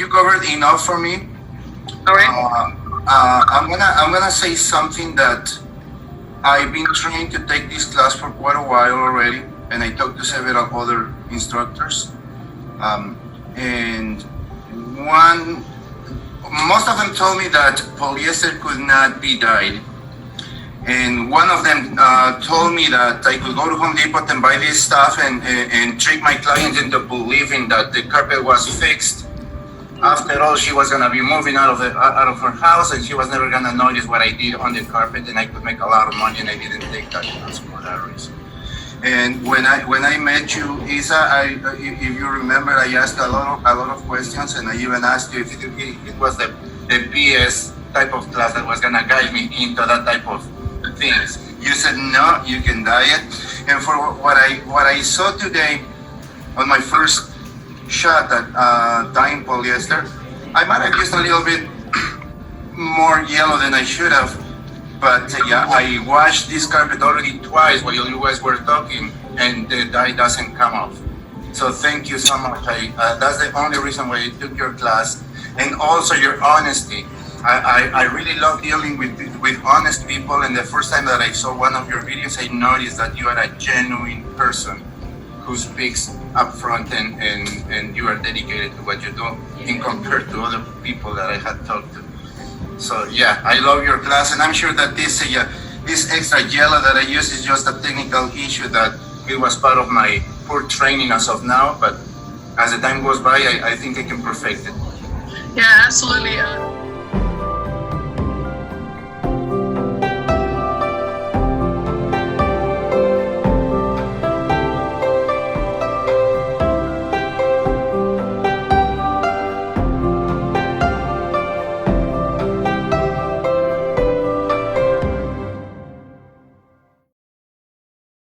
covered enough for me. All right. I'm gonna say something that I've been trying to take this class for quite a while already, and I talked to several other instructors. And most of them told me that polyester could not be dyed. And one of them told me that I could go to Home Depot and buy this stuff and trick my clients into believing that the carpet was fixed. After all, she was gonna be moving out of her house, and she was never gonna notice what I did on the carpet, and I could make a lot of money, and I didn't take that class for that reason. And when I met you, Isa, if you remember, I asked a lot of questions, and I even asked you if it was the BS type of class that was gonna guide me into that type of things. You said no, you can dye it. And for what I saw today on my first shot at dyeing polyester, I might have used a little bit more yellow than I should have. But yeah, I washed this carpet already twice while you guys were talking, and the dye doesn't come off. So thank you so much. That's the only reason why I took your class, and also your honesty. I really love dealing with honest people, and the first time that I saw one of your videos, I noticed that you are a genuine person who speaks up front, and you are dedicated to what you do in compared to other people that I had talked to. So yeah, I love your class, and I'm sure that this extra yellow that I use is just a technical issue that it was part of my poor training as of now, but as the time goes by, I think I can perfect it. Yeah, absolutely.